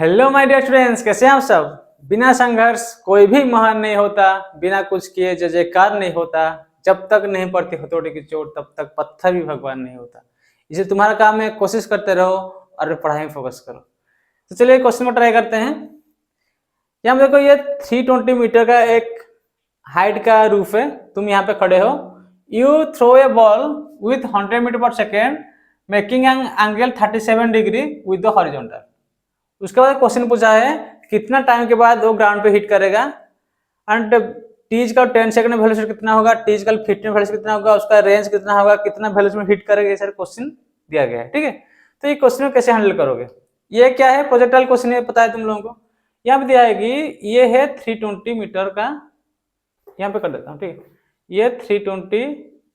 Hello my dear students, कैसे हैं आप सब। बिना संघर्ष कोई भी महान नहीं होता, बिना कुछ किए जय जयकार नहीं होता, जब तक नहीं पड़ती हथौड़े की चोट तब तक पत्थर भी भगवान नहीं होता। इसे तुम्हारा काम है, कोशिश करते रहो और पढ़ाई में फोकस करो। तो चलिए क्वेश्चन में ट्राई करते हैं। यहाँ देखो, ये 320 मीटर का एक हाइट का रूफ है। तुम यहाँ पे खड़े हो, you throw a ball with 100 metre per second making an angle 37 degree with the horizontal. उसके बाद क्वेश्चन पूछा है कितना टाइम के बाद वो ग्राउंड पे हिट करेगा एंड टीज का 10 सेकंड में वेलोसिटी कितना होगा, टीज का 15 में वेलोसिटी कितना होगा, उसका रेंज कितना होगा, कितना वेलोसिटी में हिट करेगा। ये सारे क्वेश्चन दिया गया है। ठीक है, तो ये क्वेश्चन कैसे हैंडल करोगे। ये क्या है, प्रोजेक्टाइल क्वेश्चन है, पता है तुम लोगों को। यहाँ पे दिया है कि ये है 320 मीटर का, यहाँ पे कर देता हूँ। ठीक है, ये 320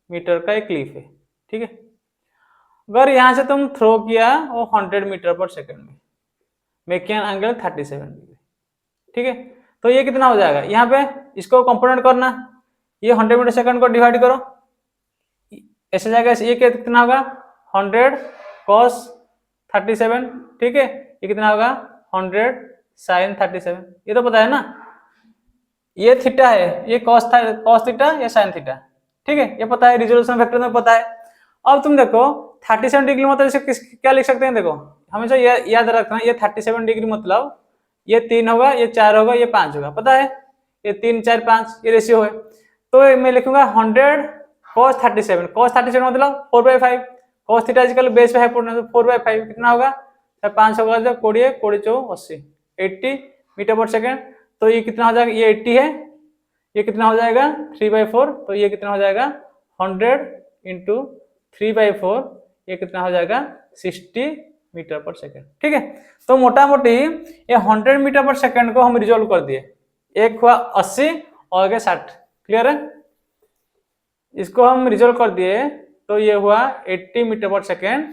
मीटर का एक क्लिफ है। ठीक है, अगर यहाँ से तुम थ्रो किया वो 100 मीटर पर सेकेंड में मेकिंग एंगल 37 डिग्री। ठीक है, तो ये कितना हो जाएगा, यहाँ पे इसको कंपोनेंट करना, ये 100 मीटर सेकंड को डिवाइड करो, ऐसे जाएगा। ये कितना होगा 100 cos 37। ठीक है, ये कितना होगा 100 sin 37। ये तो पता है ना, ये थीटा है, ये cos थीटा, ये sin थीटा। ठीक है, ये पता है, रिजोल्यूशन फैक्टर में पता है। अब तुम देखो 37 डिग्री मतलब इसे क्या लिख सकते हैं, देखो हमेशा ये याद रखना, ये 37 डिग्री मतलब ये 3 होगा, ये 4 होगा, ये 5 होगा, पता है, ये 3 4 5 ये रेशियो है। तो मैं लिखूंगा 100 cos 37, cos 37 मतलब 4/5, cos थीटा इक्वल बेस पे है 4/5, कितना होगा 5 होगा, जब 20 20 4 80 80 मीटर पर सेकेंड। तो ये कितना हो जाएगा, ये 80 है, ये कितना हो जाएगा 3/4, तो ये कितना हो जाएगा 100 इंटू 3/4, ये कितना हो जाएगा 60 मीटर पर सेकेंड। ठीक है, तो मोटा मोटी ये 100 मीटर पर सेकेंड को हम रिजोल्व कर दिए, एक हुआ 80 और आगे 60। क्लियर है, इसको हम रिजोल्व कर दिए, तो ये हुआ 80 मीटर पर सेकेंड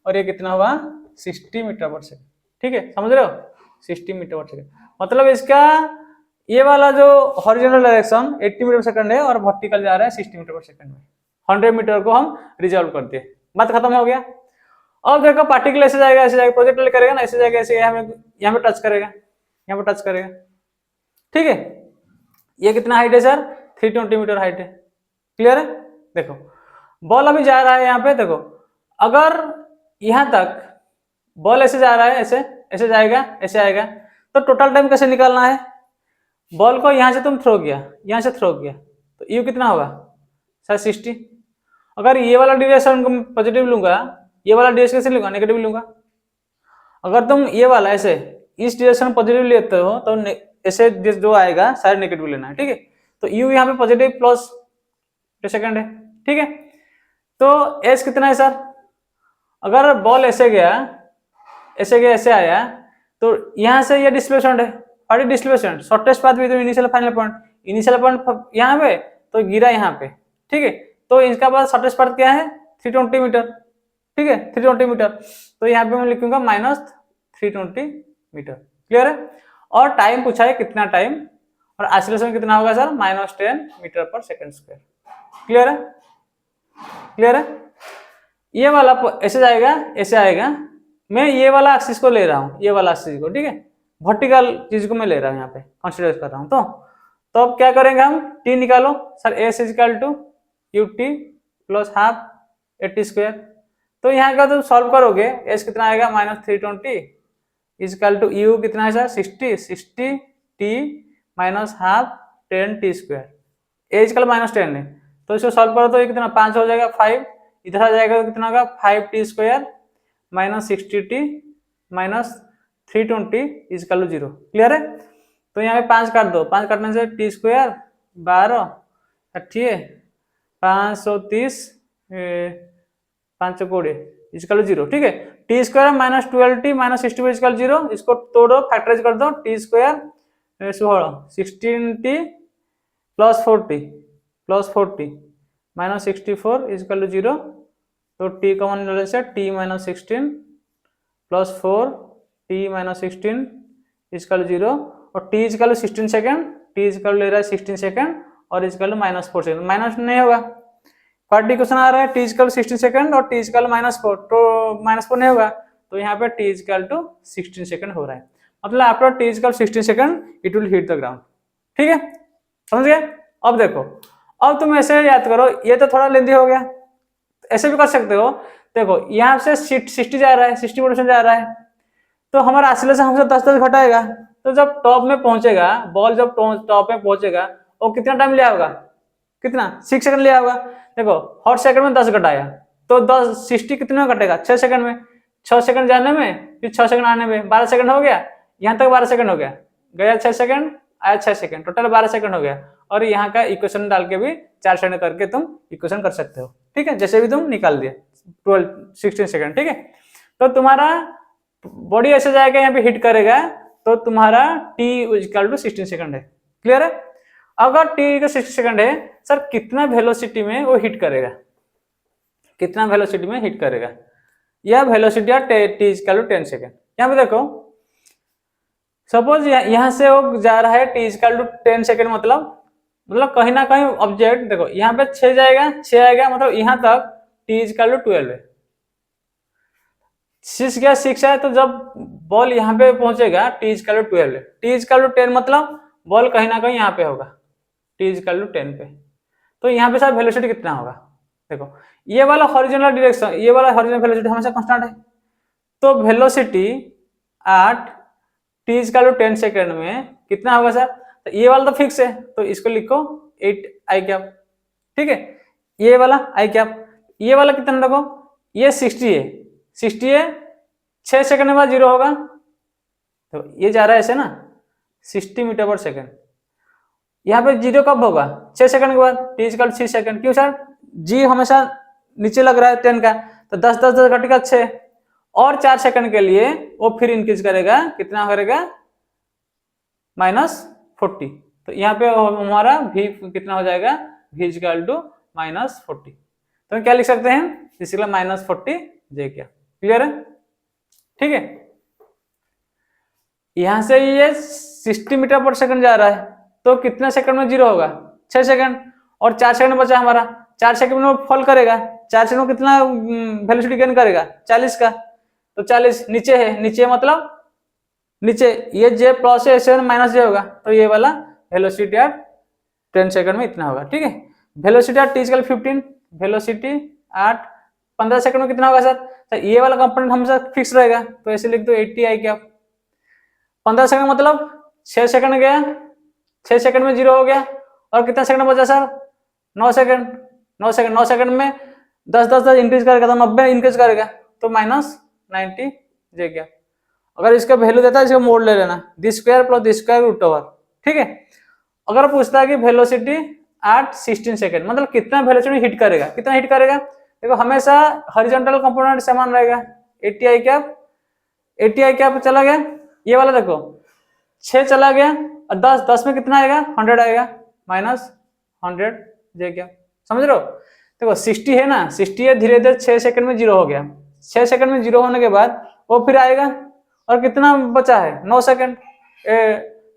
और ये कितना हुआ 60 मीटर पर सेकेंड। ठीक है, समझ रहे हो, 60 मीटर पर सेकेंड मतलब इसका ये वाला जो horizontal direction 80 metre per second है और वर्टिकल जा रहा है 60 मीटर पर सेकेंड में। 100 मीटर को हम रिजोल्व कर दिए, बात खत्म हो गया। अब देखो पार्टिकल ऐसे जाएगा, ऐसे जाएगा, प्रोजेक्टाइल करेगा ना, ऐसे जाएगा, ऐसे यहाँ पे टच करेगा, यहाँ पे टच करेगा। ठीक है, ये कितना हाइट है सर, 320 मीटर हाइट है। क्लियर है, देखो बॉल अभी जा रहा है यहाँ पे, देखो अगर यहाँ तक बॉल ऐसे जा रहा है, ऐसे ऐसे जाएगा, ऐसे आएगा, तो टोटल टाइम कैसे निकालना है। बॉल को यहाँ से तुम थ्रो किया, यहाँ से थ्रो किया, तो यू कितना होगा सर 60। अगर ये वाला डिरेक्शन को पॉजिटिव लूंगा, ये वाला डायरेक्शन कैसे लूंगा, नेगेटिव लूंगा। अगर तुम ये वाला ऐसे इस डायरेक्शन पॉजिटिव लेते हो तो ऐसे जो आएगा सारे नेगेटिव लेना है। ठीक है, तो यू यहाँ पे पॉजिटिव प्लस सेकंड है। ठीक है, तो एस कितना है सर, अगर बॉल ऐसे गया, ऐसे गया, ऐसे आया, तो यहाँ से ये डिस्प्लेसमेंट है, और डिस्प्लेसमेंट शॉर्टेस्ट पाथ भी तो initial final point, initial point यहाँ पे तो गिरा यहाँ पे। ठीक है, तो इसका बाद शॉर्टेस्ट पाथ क्या है 320 मीटर। ठीक है, 320 मीटर, तो यहाँ पे मैं लिखूंगा -320 मीटर। क्लियर है, और टाइम पूछा है कितना टाइम, और एक्सीलरेशन कितना होगा सर -10 मीटर पर सेकंड स्क्वायर। क्लियर है, क्लियर है, ये वाला ऐसे जाएगा, ऐसे आएगा, मैं ये वाला एक्सिस को ले रहा हूँ, ये वाला एक्सिस को। ठीक है, वर्टिकल चीज को मैं ले रहा हूँ, यहाँ पे कंसीडर कर रहा हूँ। तो अब क्या करेंगे हम, टी निकालो सर, S equal to U T plus half 80 square. तो यहाँ का तो सॉल्व करोगे, एस कितना आएगा -320 इक्वल टू यू कितना है sir 60 T minus half 10 T square, एज कल -10 है, तो इसको सॉल्व करो तो ये कितना 5 हो जाएगा, 5 इधर आ जाएगा तो कितना होगा 5 T square minus 60 T minus 320 equal to 0। Clear है, तो यहाँ पे 5 काट दो, 5 काटने से टी स्क्वायर 12 60 530 5 20 इक्वल टू 0। ठीक है, T square -12 T minus 60 equal 0, इसको तोड़ो फैक्टराइज कर दो, T square 16 T plus 40 minus 64 equal to 0, तो टी कॉमन लेने से T -16 plus 4 T -16 equal to 0, और T equal to 16 second, T equal ले रहा है 16 सेकेंड और इक्वल टू -4 सेकेंड, माइनस नहीं होगा, क्वाड्रेटिक क्वेश्चन आ रहा है, टी इक्वल 16 सेकंड और टी इक्वल -4, तो -4 नहीं होगा, तो यहाँ पे टी इक्वल टू 16 सेकंड हो रहा है। मतलब after T is equal 16 second it will hit the ground. ठीक है, समझ गए। अब देखो, अब तुम ऐसे याद करो, ये तो थोड़ा लेंदी हो गया, ऐसे भी कर सकते हो। देखो यहाँ से 60 जा रहा है, 60% जा रहा है, तो हमारा एक्सीलरेशन हमसे 10 घटाएगा, तो जब टॉप में पहुंचेगा, बॉल जब टॉप में पहुंचेगा वो कितना टाइम लिया होगा, कितना 6 सेकंड लिया होगा। देखो हर सेकंड में 10 घटाया, तो 60 कितने में घटेगा, 6 सेकंड में, 6 सेकंड जाने में फिर 6 सेकंड आने में 12 सेकंड हो गया, यहाँ तक 12 सेकंड हो गया, गया 6 सेकंड आया 6 सेकंड, टोटल 12 सेकंड हो गया। और यहाँ का इक्वेशन डाल के भी 4 सेकंड करके तुम इक्वेशन कर सकते हो। ठीक है, जैसे भी तुम निकाल दिया 16 सेकंड। ठीक है, तो तुम्हारा बॉडी ऐसे जाएगा, यहाँ पे हिट करेगा, तो तुम्हारा टी इक्वल टू 16 सेकंड है। क्लियर है। अगर टी का 60 सेकंड है, सर कितना वेलोसिटी में वो हिट करेगा, कितना वेलोसिटी में हिट करेगा, यह वेलोसिटी या टी इक्वल टू 10 सेकंड। यहाँ पे देखो सपोज यहाँ से वो जा रहा है टी इक्वल टू 10 सेकंड, मतलब कहीं ना कहीं ऑब्जेक्ट, देखो यहाँ पे 6 जाएगा, 6 आएगा, मतलब यहाँ तक टी इक्वल टू 12 है, 6 गया 6 है, तो जब बॉल यहाँ पे पहुंचेगा टी इक्वल टू 12 है, टी इक्वल टू 10 मतलब बॉल कहीं ना कहीं यहाँ पे होगा टी इक्वल टू 10 पे, तो यहाँ पे सर वेलोसिटी कितना होगा। देखो ये वाला हॉरिजॉन्टल डायरेक्शन, ये वाला हॉरिजॉन्टल वेलोसिटी हमेशा कांस्टेंट है, तो velocity at T equal to 10 second में कितना होगा सर, तो ये वाला तो फिक्स है, तो इसको लिखो 8 आई कैप। ठीक है, ये वाला आई कैप, ये वाला कितना रखो, ये 60 है, 60 है, 6 सेकंड के बाद 0 होगा, तो ये जा रहा है ऐसे ना 60 मीटर पर सेकंड, यहाँ पे 0 कब होगा, 6 सेकंड के बाद, टी इक्वल 6 सेकंड। क्यों सर, जी हमेशा नीचे लग रहा है 10 का, तो 10 10 10 घटेगा 6, और 4 सेकंड के लिए वो फिर इंक्रीज करेगा, कितना करेगा -40, तो यहाँ पे हमारा v कितना हो जाएगा, v इक्वल टू -40, तो क्या लिख सकते हैं, इसके लिए -40 जे क्या। क्लियर है। ठीक है, यहां से ये 60 मीटर पर सेकंड जा रहा है, तो कितना सेकंड में 0 होगा, 6 सेकंड, और 4 सेकंड बचा हमारा, 4 सेकंड में फॉल करेगा, 4 सेकंड में कितना वेलोसिटी गेन करेगा, 40 का, तो 40 नीचे है, नीचे मतलब नीचे, ये जे प्लस है, ऐसे माइनस जे होगा, तो ये वाला वेलोसिटी एट 10 सेकंड में इतना होगा। ठीक है, velocity at T equal 15, velocity at 15 second में कितना होगा सर, तो ये वाला कंपोनेंट हमेशा फिक्स रहेगा, तो ऐसे लिख दो 80 आई कैप। 15 सेकंड मतलब 6 सेकंड गया, 6 सेकंड में 0 हो गया, और कितना सेकंड बचा सर, 9 सेकंड, 9 सेकंड में 10 10 10 इंक्रीज करेगा, तो 90 इंक्रीज करेगा, तो -90 जे क्या। अगर इसका वैल्यू देता है, इसको मोड़ ले लेना, दी स्क्वायर प्लस दी स्क्वायर रूट ओवर। ठीक है, अगर पूछता है कि वेलोसिटी एट 16 सेकंड मतलब कितना वेलोसिटी हिट करेगा, कितना हिट करेगा, देखो हमेशा हॉरिजॉन्टल कंपोनेंट समान रहेगा, 80 आई कैप, 80 आई कैप चला गया, ये वाला देखो 6 चला गया, और 10 10 में कितना आएगा, 100 आएगा, -100 जे क्या। समझ रहे हो, देखो 60 है ना, 60 है, धीरे धीरे 6 सेकंड में 0 हो गया, 6 सेकंड में 0 होने के बाद वो फिर आएगा, और कितना बचा है, 9 सेकंड,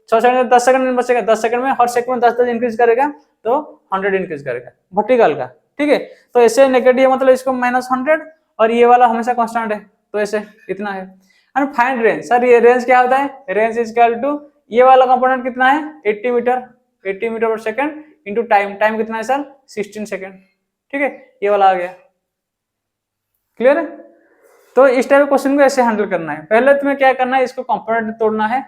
6 सेकंड में 10 सेकंड में बचेगा, 10 सेकंड में हर सेकंड में 10 10 इंक्रीज करेगा, तो 100 इंक्रीज करेगा वर्टिकल का। ठीक है, तो ऐसे नेगेटिव मतलब इसको -100, और ये वाला हमेशा कांस्टेंट है, तो ऐसे इतना है। एंड फाइंड रेंज, सर ये रेंज क्या होता है, रेंज इज इक्वल टू ये वाला कंपोनेंट कितना है, 80 मीटर पर सेकंड इंटू टाइम, टाइम कितना है सर, 16 सेकंड। ठीक है, ये वाला आ गया। क्लियर है। तो इस टाइप के क्वेश्चन को ऐसे हैंडल करना है, पहले तुम्हें क्या करना है, इसको कंपोनेंट तोड़ना है,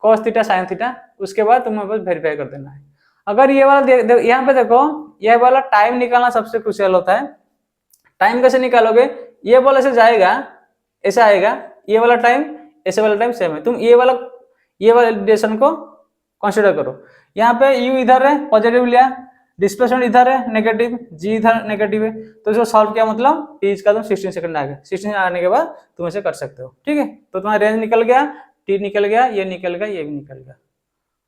cos थीटा sin थीटा, उसके बाद तुम्हें बस वेरीफाई कर देना है। अगर ये वाला यहाँ पे देखो, ये वाला टाइम निकालना सबसे क्रूशियल होता है। टाइम कैसे निकालोगे, ये वाला ऐसे जाएगा, ऐसे आएगा, ये वाला टाइम ऐसे वाला टाइम सेम है, तुम ये वाला डिरेक्शन को कंसीडर करो। यहाँ पे u इधर है पॉजिटिव लिया, डिस्प्लेसमेंट इधर है नेगेटिव, g इधर नेगेटिव है, तो इसको सॉल्व किया मतलब t इसका तुम 16 सेकंड आ गया, 16 आने के बाद तुम ऐसे कर सकते हो। ठीक है, तो तुम्हारा रेंज निकल गया, t निकल गया, ये निकल गया, ये भी निकल गया।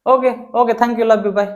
Okay, thank you, love you, bye.